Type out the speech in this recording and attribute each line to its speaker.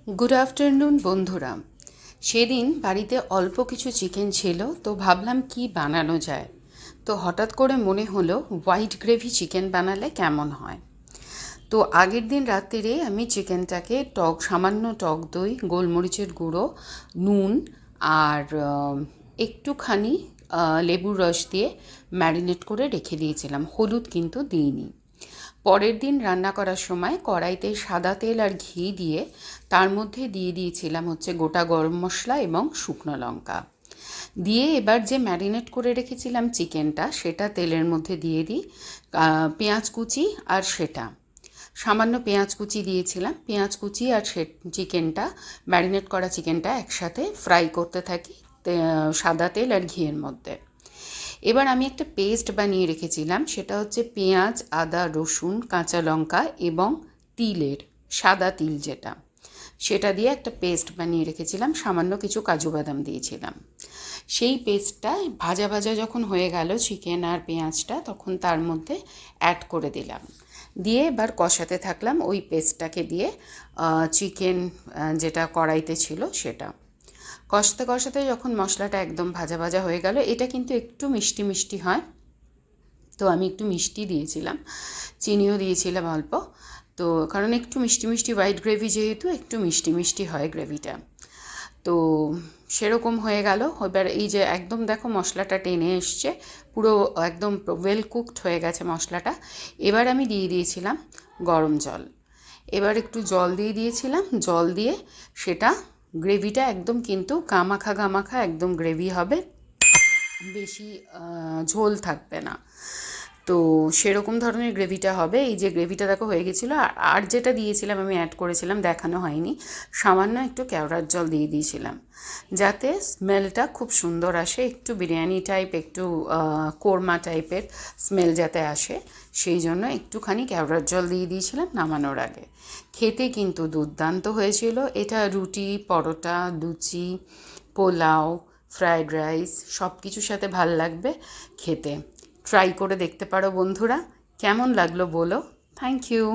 Speaker 1: Good afternoon বন্ধুরা। সেদিন বাড়িতে অল্প কিছু চিকেন ছিল, তো ভাবলাম কি বানানো যায়। তো হঠাৎ করে মনে হলো হোয়াইট গ্রেভি চিকেন বানালে কেমন হয়। তো আগের দিন রাত্রিরে আমি চিকেনটাকে সামান্য টক দই, গোলমরিচের গুঁড়ো, নুন আর একটুখানি লেবুর রস দিয়ে ম্যারিনেট করে রেখে দিয়েছিলাম। হলুদ কিন্তু দিইনি। পরের দিন রান্না করার সময় কড়াইতে সাদা তেল আর ঘি দিয়ে তার মধ্যে দিয়ে দিয়েছিলাম গোটা গরম মশলা এবং শুকনো লঙ্কা দিয়ে এবার যে ম্যারিনেট করে রেখেছিলাম চিকেনটা সেটা তেলের মধ্যে দিয়ে দিই। পেঁয়াজ কুচি আর সেটা সামান্য পেঁয়াজ কুচি দিয়েছিলাম। পেঁয়াজ কুচি আর চিকেনটা, ম্যারিনেট করা চিকেনটা একসাথে ফ্রাই করতে থাকি সাদা তেল আর ঘিয়ের মধ্যে। এবার আমি একটা পেস্ট বানিয়ে রেখেছিলাম, সেটা পেঁয়াজ, আদা, রসুন, কাঁচা লঙ্কা এবং তিলের সাদা তিল সেটা দিয়ে একটা পেস্ট বানিয়ে রেখেছিলাম। সামান্য কিছু কাজু বাদাম দিয়েছিলাম। সেই পেস্টটা ভাজা ভাজা যখন হয়ে গেল চিকেন আর পেঁয়াজটা, তখন তার মধ্যে অ্যাড করে দিলাম। দিয়ে এবার কষাতে থাকলাম ওই পেস্টটাকে দিয়ে, চিকেন যেটা কড়াইতে ছিল সেটা কষাতে কষাতে যখন মশলাটা একদম ভাজা ভাজা হয়ে গেল, এটা কিন্তু একটু মিষ্টি মিষ্টি হয়, তো আমি একটু মিষ্টি দিয়েছিলাম, চিনিও দিয়েছিলাম অল্প। তো কারণ একটু মিষ্টি মিষ্টি হোয়াইট গ্রেভি, যেহেতু একটু মিষ্টি মিষ্টি হয় গ্রেভিটা, তো সেরকম হয়ে গেল। এবার এই যে একদম দেখো মশলাটা টেনে এসছে, পুরো একদম ওয়েল কুকড হয়ে গেছে মশলাটা। এবার আমি দিয়ে দিয়েছিলাম গরম জল। এবার একটু জল দিয়ে দিয়েছিলাম, জল দিয়ে সেটা গ্রেভিটা একদম কিন্তু গামাখা গামাখা একদম গ্রেভি হবে, বেশি ঝোল থাকবে না। তো সেরকম ধরনের গ্রেভিটা হবে। এই যে গ্রেভিটা দেখো হয়ে গেছিলো। আর যেটা দিয়েছিলাম আমি অ্যাড করেছিলাম, দেখানো হয়নি, সামান্য একটু কেওড়ার জল দিয়ে দিয়েছিলাম, যাতে স্মেলটা খুব সুন্দর আসে, একটু বিরিয়ানি টাইপ, একটু কোরমা টাইপের স্মেল যাতে আসে, সেই জন্য একটুখানি কেওড়ার জল দিয়ে দিয়েছিলাম নামানোর আগে। খেতে কিন্তু দুর্দান্ত হয়েছিল। এটা রুটি, পরোটা, লুচি, পোলাও, ফ্রায়েড রাইস সব কিছুর সাথে ভাল লাগবে খেতে। ট্রাই করে দেখতে পারো বন্ধুরা। কেমন লাগলো বলো। Thank you.